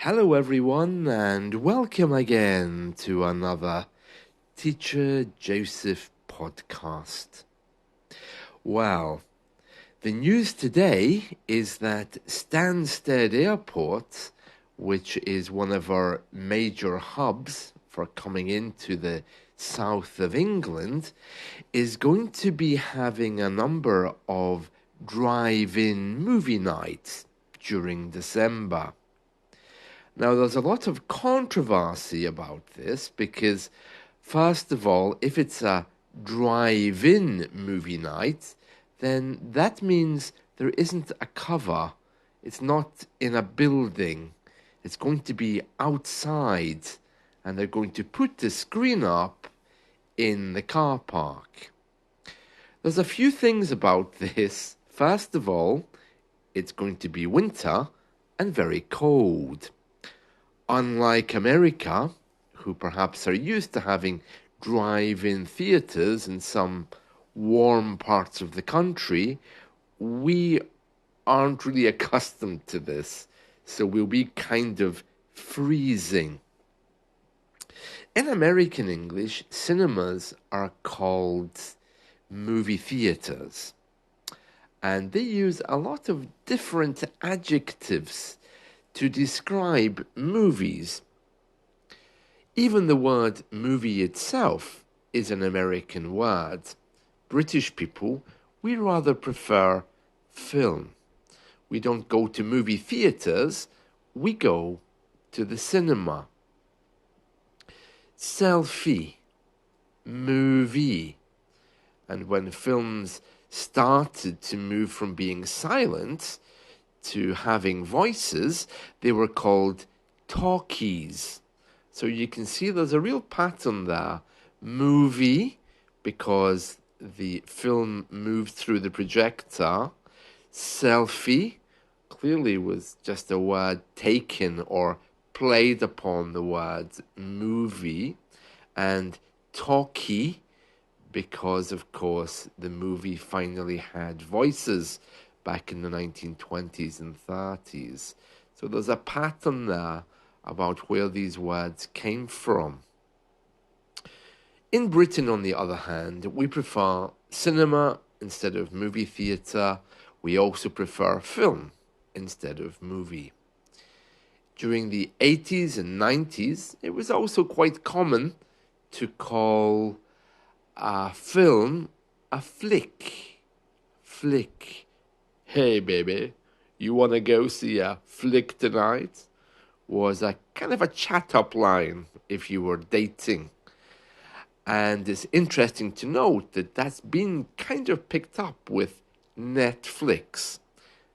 Hello, everyone, and welcome again to another Teacher Joseph podcast. Well, the news today is that Stansted Airport, which is one of our major hubs for coming into the south of England, is going to be having a number of drive-in movie nights during December. Now, there's a lot of controversy about this because, first of all, if it's a drive-in movie night, then that means there isn't a cover. It's not in a building. It's going to be outside, and they're going to put the screen up in the car park. There's a few things about this. First of all, it's going to be winter and very cold. Unlike America, who perhaps are used to having drive-in theatres in some warm parts of the country, we aren't really accustomed to this, so we'll be kind of freezing. In American English, cinemas are called movie theatres, and they use a lot of different adjectives to describe movies. Even the word movie itself is an American word. British people, we rather prefer film. We don't go to movie theatres, we go to the cinema. Selfie, movie. And when films started to move from being silent to having voices, they were called talkies. So you can see there's a real pattern there. Movie, because the film moved through the projector. Selfie, clearly was just a word taken or played upon the word movie. And talkie, because of course the movie finally had voices back in the 1920s and 30s. So there's a pattern there about where these words came from. In Britain, on the other hand, we prefer cinema instead of movie theatre. We also prefer film instead of movie. During the 80s and 90s, it was also quite common to call a film a flick. Flick. Hey, baby, you want to go see a flick tonight? Was a kind of a chat-up line if you were dating. And it's interesting to note that that's been kind of picked up with Netflix.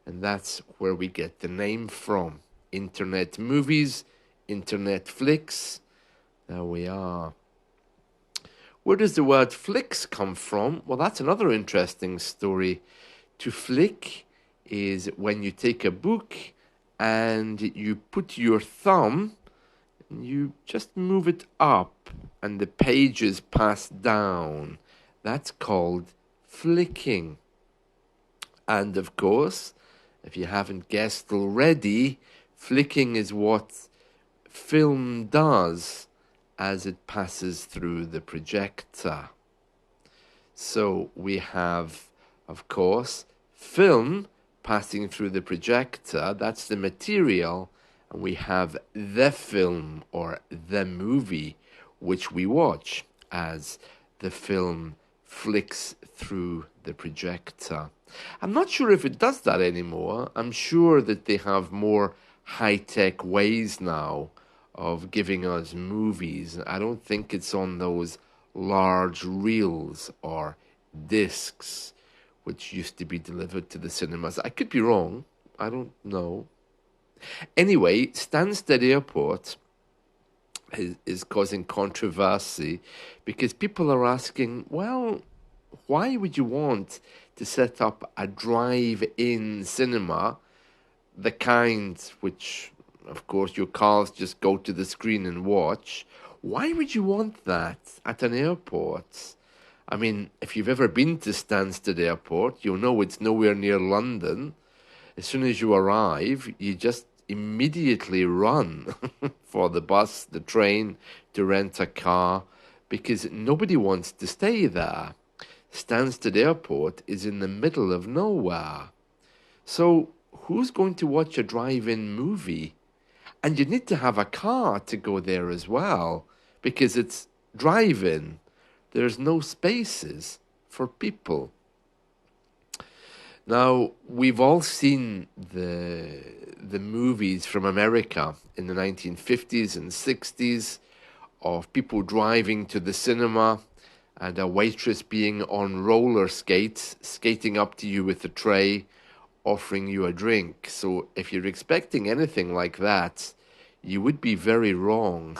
And that's where we get the name from. Internet movies, internet flicks. There we are. Where does the word flicks come from? Well, that's another interesting story. To flick is when you take a book and you put your thumb and you just move it up and the pages pass down. That's called flicking. And of course, if you haven't guessed already, flicking is what film does as it passes through the projector. So we have, of course, film passing through the projector, that's the material, and we have the film or the movie which we watch as the film flicks through the projector. I'm not sure if it does that anymore. I'm sure that they have more high-tech ways now of giving us movies. I don't think it's on those large reels or discs which used to be delivered to the cinemas. I could be wrong. I don't know. Anyway, Stansted Airport is causing controversy because people are asking, well, why would you want to set up a drive-in cinema, the kind which, of course, your cars just go to the screen and watch? Why would you want that at an airport? I mean, if you've ever been to Stansted Airport, you'll know it's nowhere near London. As soon as you arrive, you just immediately run for the bus, the train, to rent a car, because nobody wants to stay there. Stansted Airport is in the middle of nowhere. So who's going to watch a drive-in movie? And you need to have a car to go there as well, because it's drive-in. There's no spaces for people. Now, we've all seen the movies from America in the 1950s and 60s of people driving to the cinema and a waitress being on roller skates, skating up to you with a tray, offering you a drink. So if you're expecting anything like that, you would be very wrong.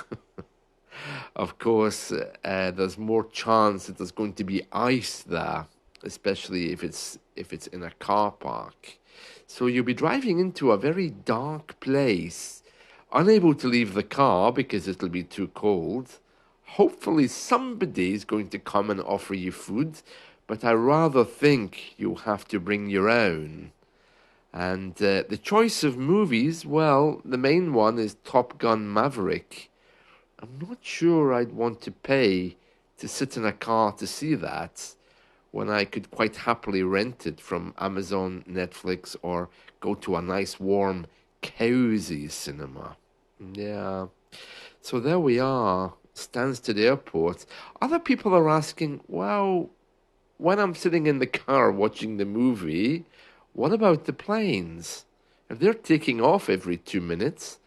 Of course, there's more chance that there's going to be ice there, especially if it's in a car park. So you'll be driving into a very dark place, unable to leave the car because it'll be too cold. Hopefully somebody is going to come and offer you food, but I rather think you'll have to bring your own. And the choice of movies, well, the main one is Top Gun Maverick. I'm not sure I'd want to pay to sit in a car to see that when I could quite happily rent it from Amazon, Netflix, or go to a nice, warm, cozy cinema. Yeah. So there we are, Stansted Airport. Other people are asking, well, when I'm sitting in the car watching the movie, what about the planes? If they're taking off every 2 minutes,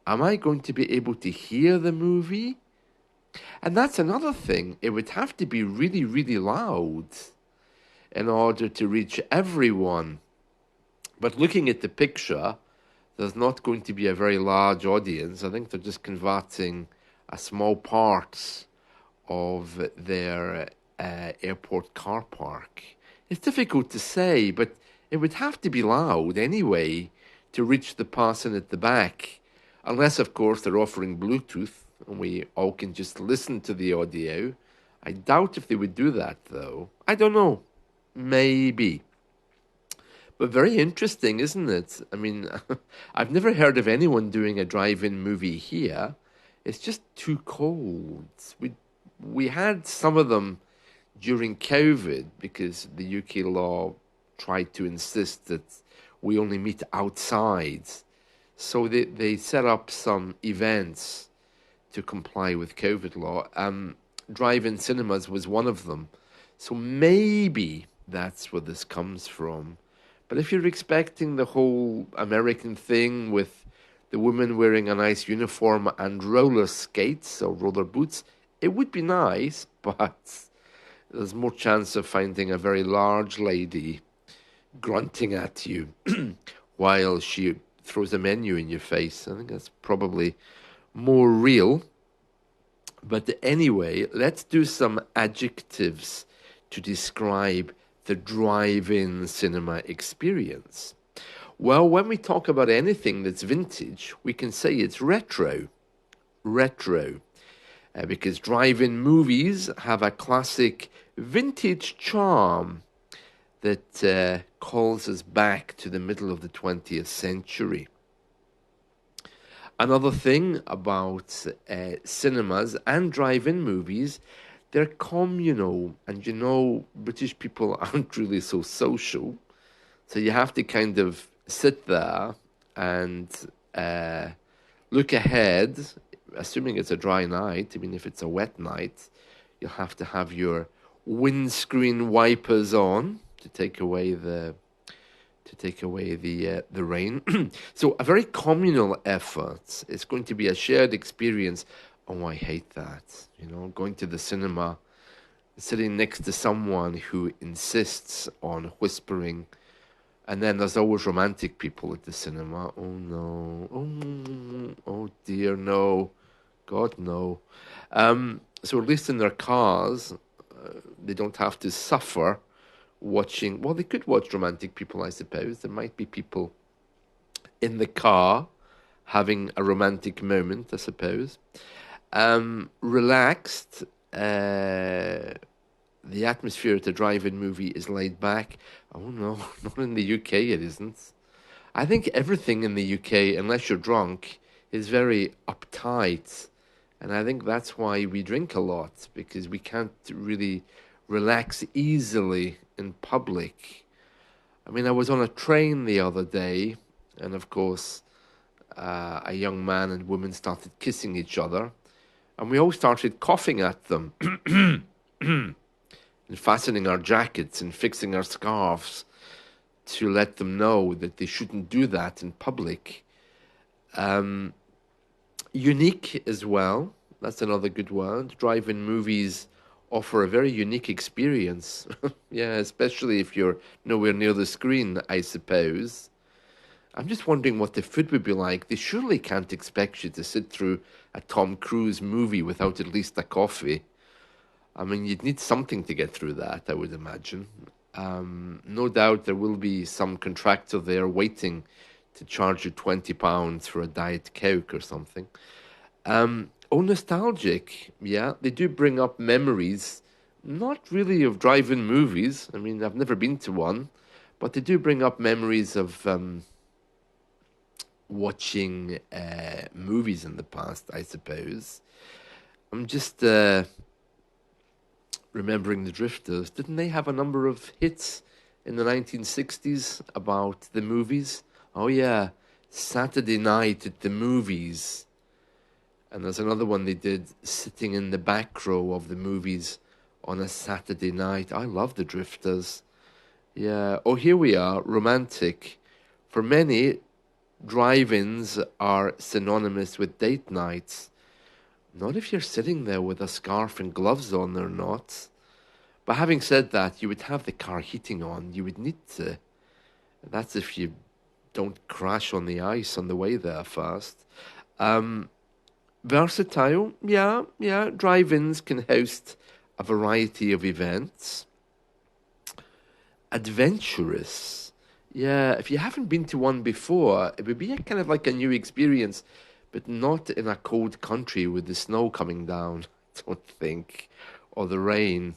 am I going to be able to hear the movie? And that's another thing. It would have to be really, really loud in order to reach everyone. But looking at the picture, there's not going to be a very large audience. I think they're just converting a small part of their airport car park. It's difficult to say, but it would have to be loud anyway to reach the person at the back. Unless, of course, they're offering Bluetooth and we all can just listen to the audio. I doubt if they would do that, though. I don't know. Maybe. But very interesting, isn't it? I mean, I've never heard of anyone doing a drive-in movie here. It's just too cold. We had some of them during COVID because the UK law tried to insist that we only meet outside. So they set up some events to comply with COVID law. Drive-in cinemas was one of them. So maybe that's where this comes from. But if you're expecting the whole American thing with the woman wearing a nice uniform and roller skates or roller boots, it would be nice, but there's more chance of finding a very large lady grunting at you while she throws a menu in your face. I think that's probably more real. But anyway, let's do some adjectives to describe the drive-in cinema experience. Well, when we talk about anything that's vintage, we can say it's retro. Retro. Because drive-in movies have a classic vintage charm that calls us back to the middle of the 20th century. Another thing about cinemas and drive-in movies, they're communal. And you know, British people aren't really so social. So you have to kind of sit there and look ahead, assuming it's a dry night. I mean, if it's a wet night, you'll have to have your windscreen wipers on to take away the rain. So a very communal effort. It's going to be a shared experience. Oh, I hate that. You know, going to the cinema, sitting next to someone who insists on whispering. And then there's always romantic people at the cinema. Oh, no. Oh dear, no. God, no. So at least in their cars, they don't have to suffer watching. Well, they could watch romantic people, I suppose. There might be people in the car having a romantic moment, I suppose. Relaxed. The atmosphere at a drive-in movie is laid back. Oh no, not in the UK it isn't. I think everything in the UK, unless you're drunk, is very uptight. And I think that's why we drink a lot, because we can't really relax easily in public. I mean, I was on a train the other day, and of course, a young man and woman started kissing each other, and we all started coughing at them and fastening our jackets and fixing our scarves to let them know that they shouldn't do that in public. Um, Unique as well. That's another good word. Drive-in movies offer a very unique experience. Yeah, especially if you're nowhere near the screen, I suppose. I'm just wondering what the food would be like. They surely can't expect you to sit through a Tom Cruise movie without at least a coffee. I mean, you'd need something to get through that, I would imagine. No doubt there will be some contractor there waiting to charge you £20 for a Diet Coke or something. Oh, nostalgic. Yeah, they do bring up memories, not really of drive-in movies. I mean, I've never been to one, but they do bring up memories of watching movies in the past, I suppose. I'm just remembering the Drifters. Didn't they have a number of hits in the 1960s about the movies? Oh, yeah, Saturday Night at the Movies. And there's another one they did, sitting in the back row of the movies on a Saturday night. I love the Drifters. Yeah. Oh, here we are, romantic. For many, drive-ins are synonymous with date nights. Not if you're sitting there with a scarf and gloves on, they're not. But having said that, you would have the car heating on. You would need to. That's if you don't crash on the ice on the way there first. Versatile, yeah, yeah. Drive-ins can host a variety of events. Adventurous, yeah. If you haven't been to one before, it would be a kind of like a new experience, but not in a cold country with the snow coming down, I don't think, or the rain,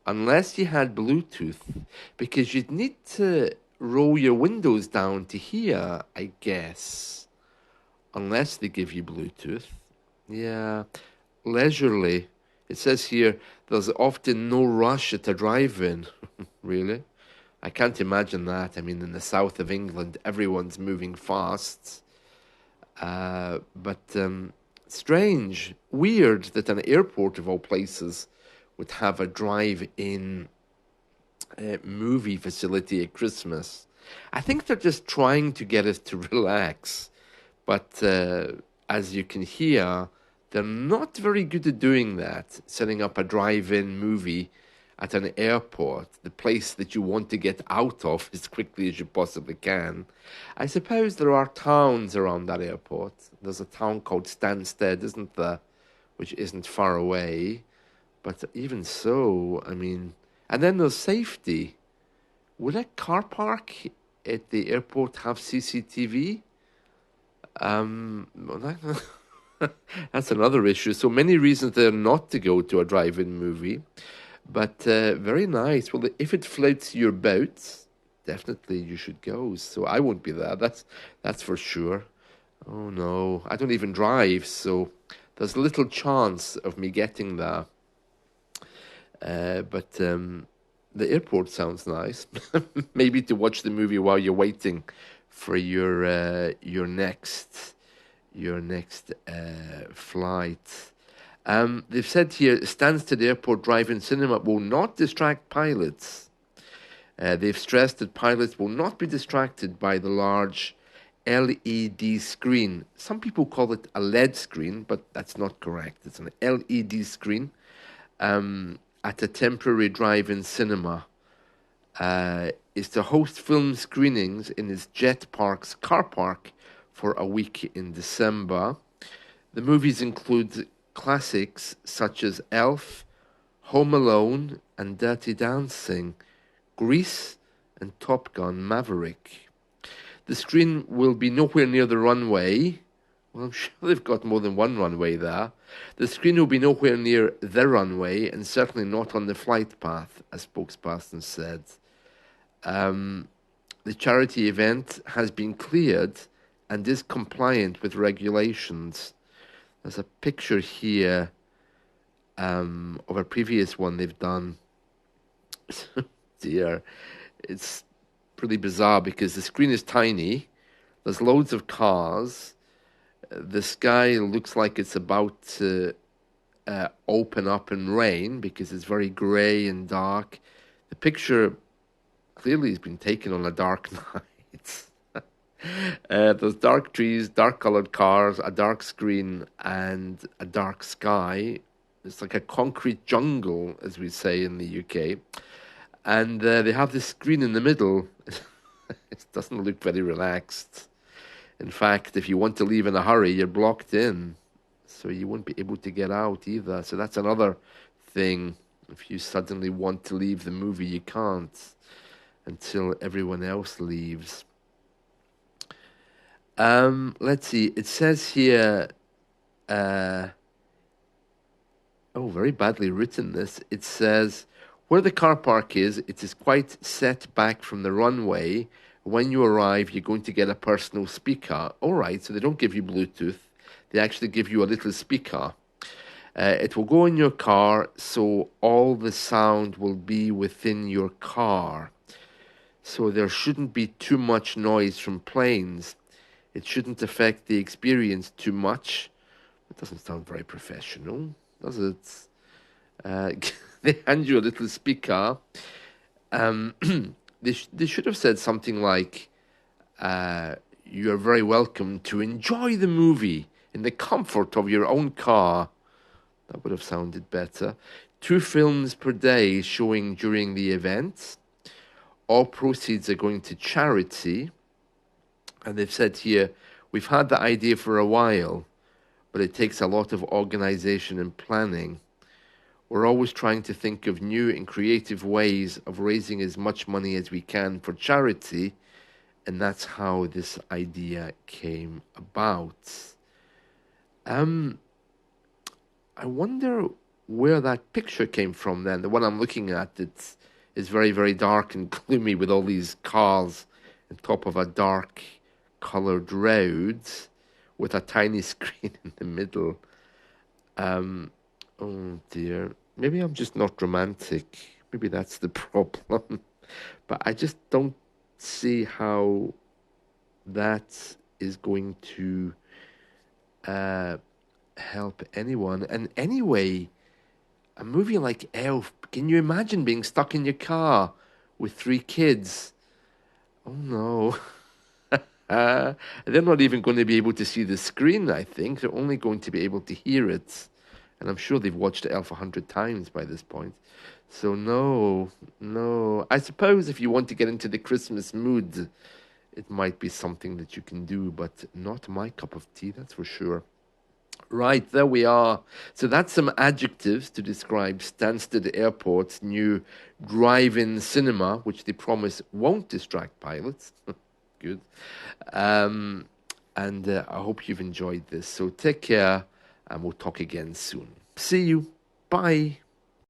unless you had Bluetooth, because you'd need to roll your windows down to hear, I guess, unless they give you Bluetooth. Yeah, leisurely. It says here there's often no rush at a drive-in. Really? I can't imagine that. I mean, in the south of England, everyone's moving fast. But strange, weird that an airport of all places would have a drive-in movie facility at Christmas. I think they're just trying to get us to relax. But as you can hear, they're not very good at doing that, setting up a drive-in movie at an airport, the place that you want to get out of as quickly as you possibly can. I suppose there are towns around that airport. There's a town called Stansted, isn't there? Which isn't far away. But even so, I mean, and then there's safety. Would a car park at the airport have CCTV? Well, that's another issue. So many reasons there not to go to a drive-in movie, but very nice. Well, if it floats your boat, definitely you should go. So I won't be there. That's for sure. Oh no, I don't even drive, so there's little chance of me getting there. But the airport sounds nice. Maybe to watch the movie while you're waiting for your next flight. They've said here, Stansted Airport drive-in cinema will not distract pilots. They've stressed that pilots will not be distracted by the large LED screen. Some people call it a LED screen, but that's not correct. It's an LED screen at a temporary drive-in cinema. Is to host film screenings in his Jet Park's car park for a week in December. The movies include classics such as Elf, Home Alone, and Dirty Dancing, Grease, and Top Gun Maverick. The screen will be nowhere near the runway. Well, I'm sure they've got more than one runway there. The screen will be nowhere near the runway and certainly not on the flight path, a spokesperson said. the charity event has been cleared and is compliant with regulations. There's a picture here of a previous one they've done. Dear, it's pretty bizarre because the screen is tiny. There's loads of cars. The sky looks like it's about to open up and rain because it's very grey and dark. The picture clearly has been taken on a dark night. There's dark trees, dark colored cars, a dark screen, and a dark sky. It's like a concrete jungle, as we say in the UK. And they have this screen in the middle. It doesn't look very relaxed. In fact, if you want to leave in a hurry, you're blocked in. So you won't be able to get out either. So that's another thing. If you suddenly want to leave the movie, you can't until everyone else leaves. Let's see. It says here, oh, very badly written this. It says, where the car park is, it is quite set back from the runway. When you arrive, you're going to get a personal speaker. All right, so they don't give you Bluetooth. They actually give you a little speaker. It will go in your car, so all the sound will be within your car. So there shouldn't be too much noise from planes. It shouldn't affect the experience too much. It doesn't sound very professional, does it? They hand you a little speaker. They should have said something like, "You are very welcome to enjoy the movie in the comfort of your own car." That would have sounded better. 2 films per day showing during the event. All proceeds are going to charity. And they've said here, we've had the idea for a while, but it takes a lot of organization and planning. We're always trying to think of new and creative ways of raising as much money as we can for charity, and that's how this idea came about. I wonder where that picture came from then. The one I'm looking at, is very, very dark and gloomy with all these cars on top of a dark coloured road with a tiny screen in the middle. Oh dear. Maybe I'm just not romantic. Maybe that's the problem. But I just don't see how that is going to help anyone. And anyway, a movie like Elf, can you imagine being stuck in your car with 3 kids? Oh no. They're not even going to be able to see the screen, I think. They're only going to be able to hear it. And I'm sure they've watched Elf 100 times by this point. So no. I suppose if you want to get into the Christmas mood, it might be something that you can do, but not my cup of tea, that's for sure. Right, there we are. So that's some adjectives to describe Stansted Airport's new drive-in cinema, which they promise won't distract pilots. Good. And I hope you've enjoyed this. So take care, and we'll talk again soon. See you. Bye.